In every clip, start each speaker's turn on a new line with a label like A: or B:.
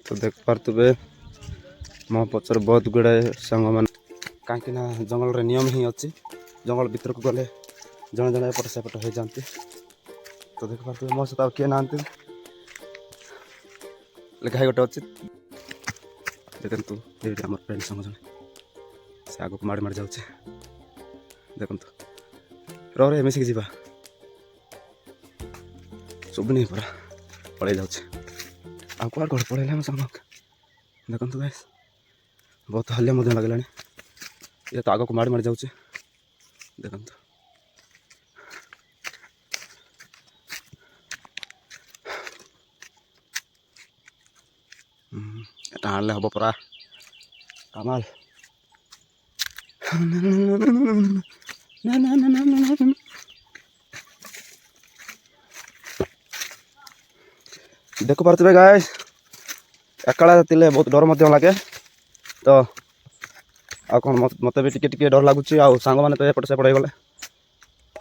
A: तो देख पारे मो पचर बहुत गुड़ाए सांग मान कहीं जंगल नियम ही अच्छी जंगल भीतर को गले जड़े जड़े एपट सेपट हो जाती। तो देख पारे मो सहित किए ना गाई गोटे अच्छी देखु ये आम फ्रेंड संग जन से आग को माड़ी माड़ी जाऊे देखु रे मिसिक जा शुभुनी पूरा पड़े जाऊे आ कौन कौन पड़े संग देखु गाइस बहुत हल्या लगला ये तो आग को माड़ी माड़ी जाऊे देखु এটা হারলে হব পরা কামাল देख पारे गाइस एकला थे बहुत डर लगे तो आ कौन मत भी टिके डर लगुच सांग मैंने तो एपट सेपट हो गले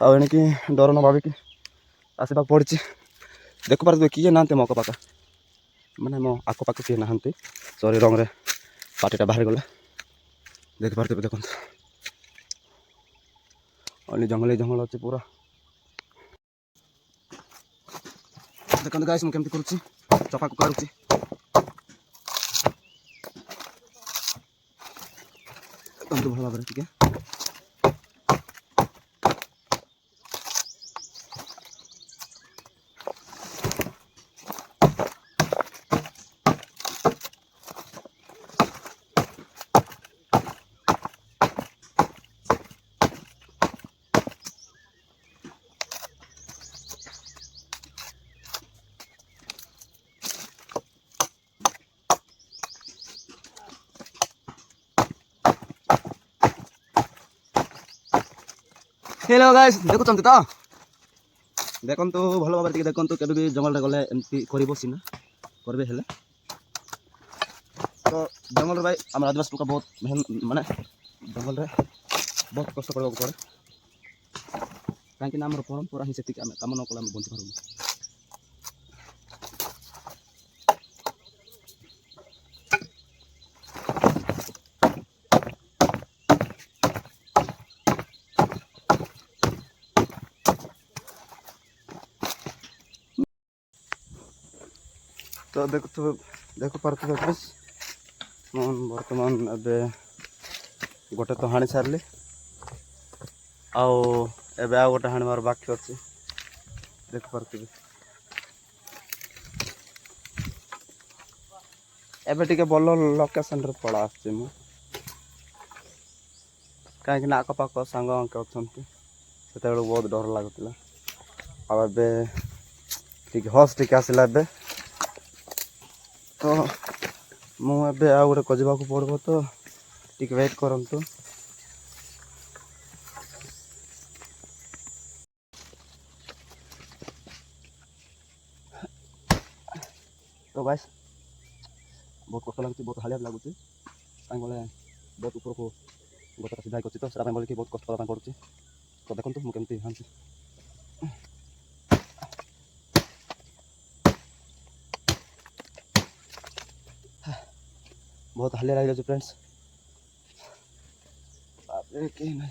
A: आणिकी डर न भाविकी आसवा पड़ी देख पारे किए ना मो पाख मैंने मो आखपाख किए ना शरीर रंग पार्टीटा बाहर गला देख पारे देखो अली जंगल अच्छे पूरा देखो गाइस मुझे केमती करुच्ची चपा को काढ़ुची देखो भल भाव टिके हेलो गाइस देखुं तो देखु भल भाव देखु के भी जंगल गले एमती कर सीना करेंगे हेले तो जंगल भाई आम आदिवासी लोक बहुत माने जंगल बहुत कष्ट करने पड़े कहीं आम परंपरा ही से कम न कले बंची पार तो देख पारे बर्तमान ए गोटे तो हाणी सारे आबे आ गोटे हाणवार बाकी अच्छे देख पारे एबे टिके भल लोकेशन रे पड़ा आसछि मु कहीं आखपाख सांग अच्छा से बहुत डर लगुला आबे हस टिके आसला एबे तो मुझे आ गोटे खोजा पड़ो तो टिक वेट करंतु तो गाइस बहुत कष्ट लगुच बहुत हालिया लगुच कहीं बहुत ऊपर को गोटा सीधा कर तो सर बोल बहुत कष्ट करना पड़ुची तो देखो मुझे केमती हाँ बहुत हालिया लगे फ्रेंड्स कहीं ना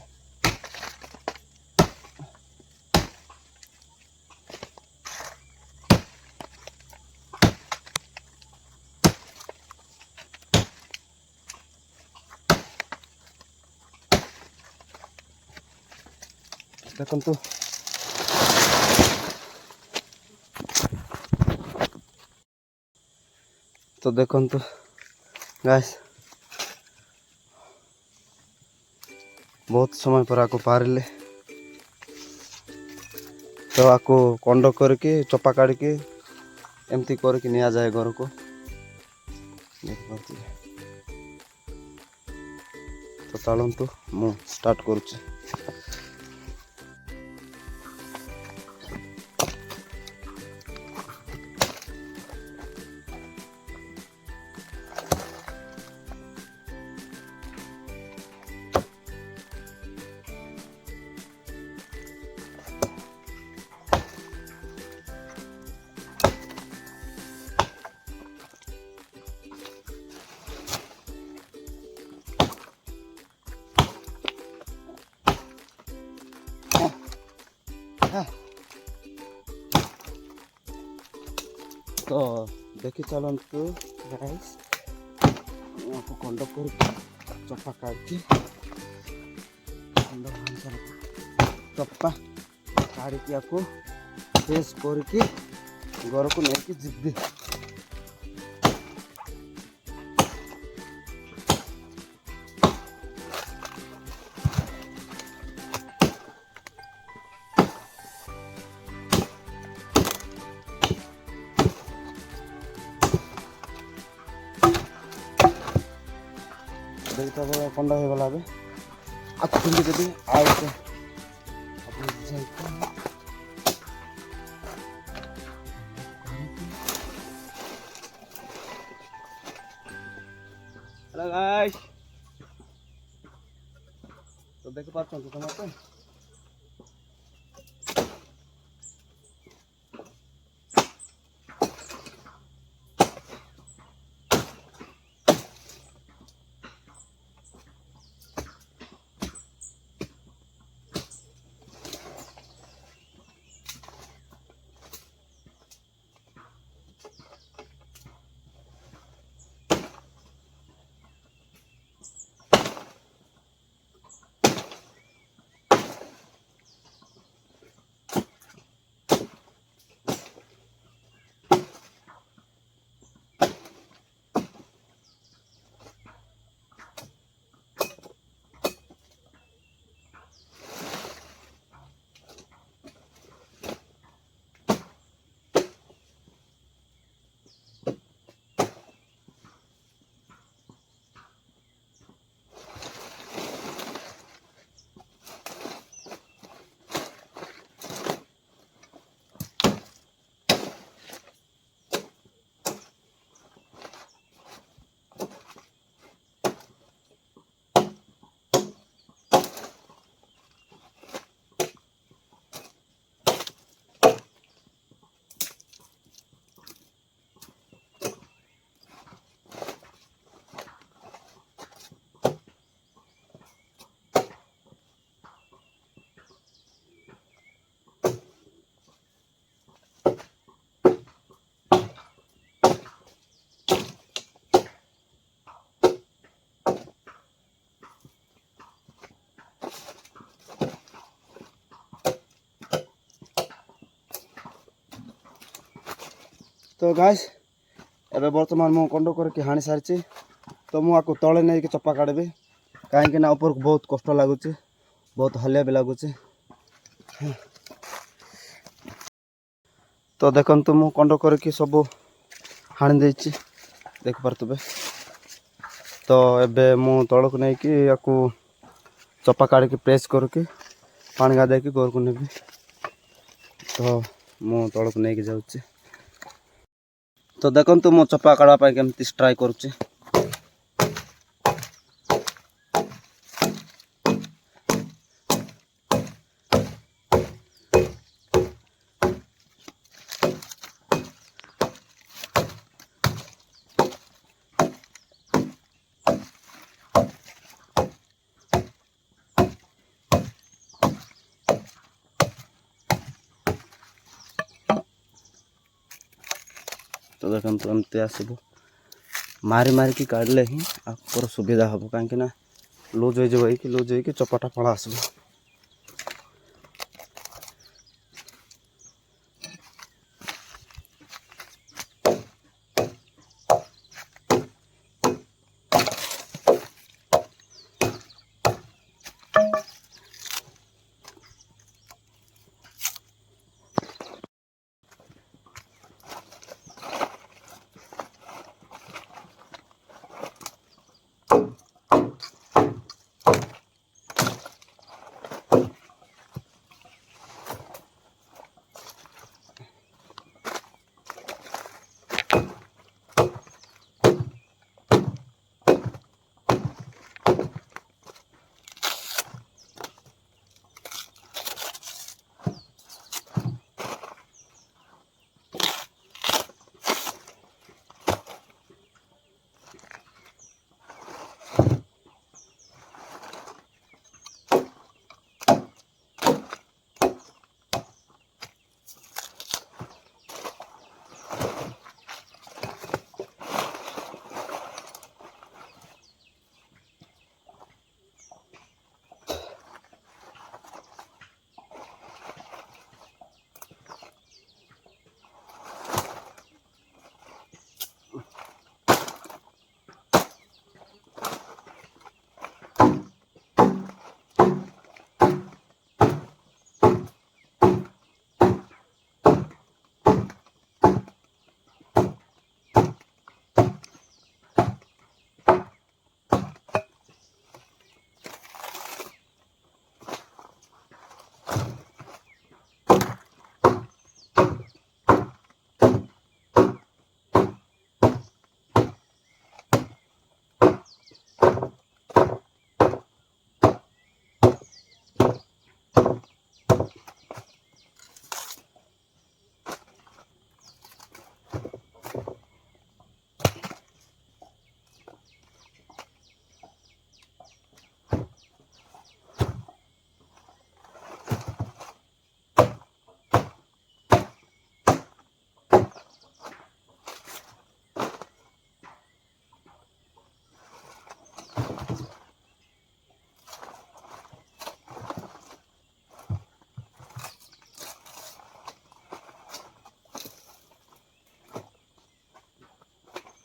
A: देखु तो देखु गाइस बहुत समय पर आपको पारे तो आपको कंड करके चपा काढ़ी एमती करके निया जाए घर को तो चलतु मु स्टार्ट करुच्ची तो देखी चलतु गाइस आपको कंडक्ट कर चप्पा काढ़ी चप्पा काढ़ी आपको फ्रेश करके घर को लेकिन जिद्दी देखता बड़ा कंडा हो गला आपको फिर देवी आउ हेलो गाइस तो देख पार्छ तुम तो गाइस एबे बर्तमान मु कंडो करके हाणी सारी तो मुझे तले नहीं कि चप्पा काढ़ी कहीं ऊपर को बहुत कष्ट लगुच बहुत हलिया भी लगुच तो देखु मु कंडो करके सब हाणी देछि देख पारे तो एबे मु तल को नहीं कि चप्पा काढ़ी प्रेस करके पानी गाधे घर को नेबी तो मु तल को नहीं जाऊँगी तो देखो मो चप्पा काढ़ा केमती ट्राए करुच्ची तो देखो एमती आसब मारी मारिकी काढ़ले ही आपर सुविधा हम कहीं लूज हो लूज हो चपाटा फल आसब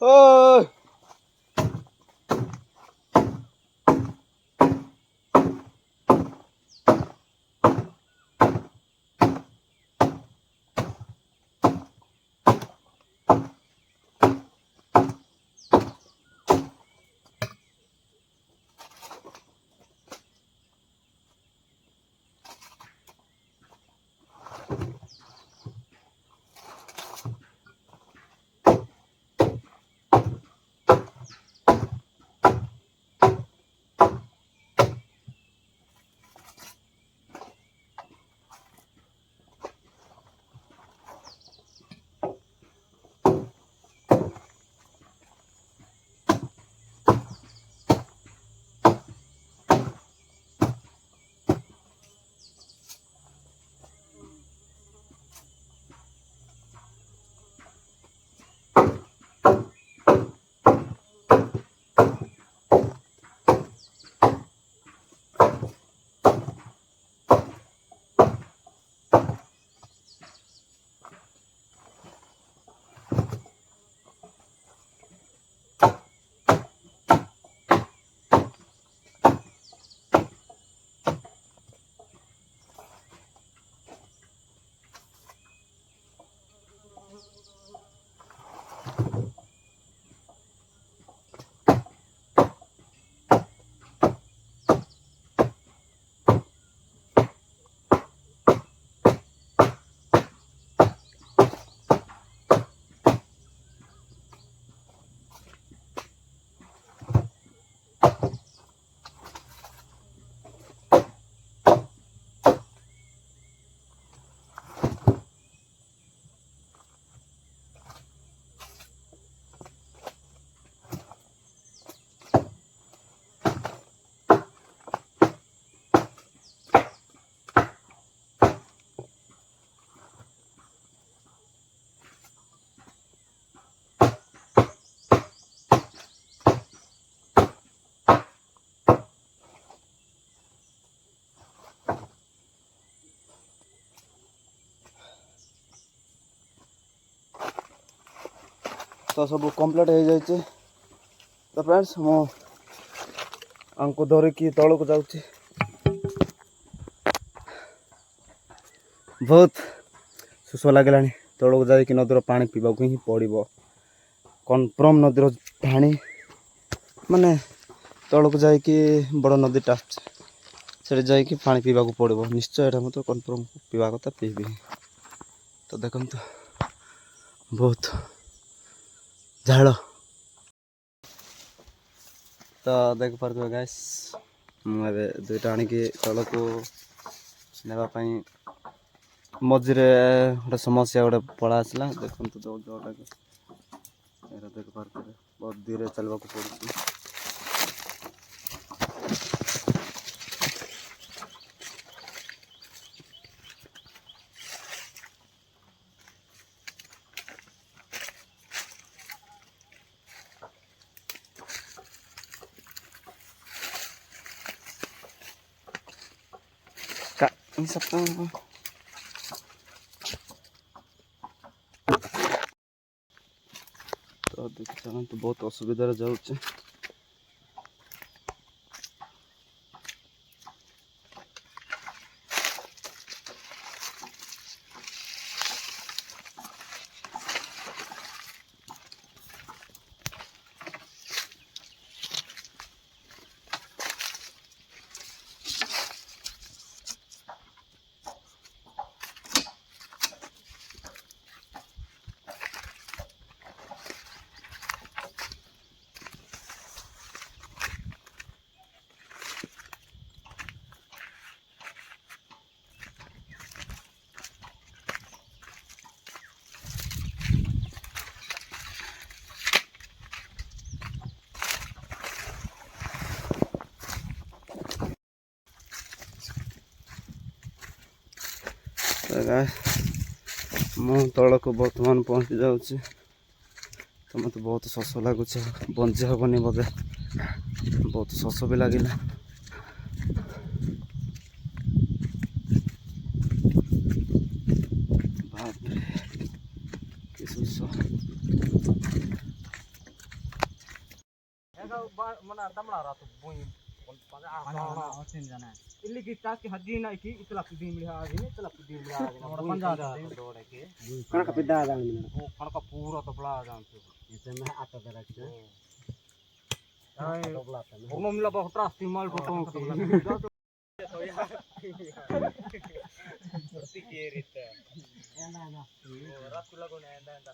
A: ओय तो सब कंप्लीट हो जाए। तो फ्रेंड्स मो आंको धरिकी तौल को जाऊँगी। बहुत शोष लगे तौल को जाकि नदीर पानी पीवा ही पड़ो। कन्फर्म नदीर पानी माने तौल को जाकि बड़ नदीटा से जाकि पानी पीवा पड़ो निश्चय। यहाँ मत कन्फर्म पीवा कथा पीबी। तो देखो बहुत झाड़। तो देख पारे गाइस मुझे दुईटा आणिकी तल को नापी मझे गोटे समस्या गोटे पड़ा आसला। देखो जो जोटा देख पारे बहुत धीरे चलवा पड़ी। तो देखिए तो बहुत असुविधा जाऊे। मु तल को बर्तमान पहुँची जाऊँ। तो मत बहुत शोष लगुच बंची हेनी बोधे बहुत शोष भी लगे।
B: mana tamla ratu bui pada asin jana illi kita ki haji na ki itla pidi mliha agini itla pidi mliha agini panja dode ke kana ka pidda jana mina kana ka pura to bla jana ise me ata darakte ai ono mila ba tras timal to ki Berarti kiri teh. Enda enda. Berat pula gue enda enda.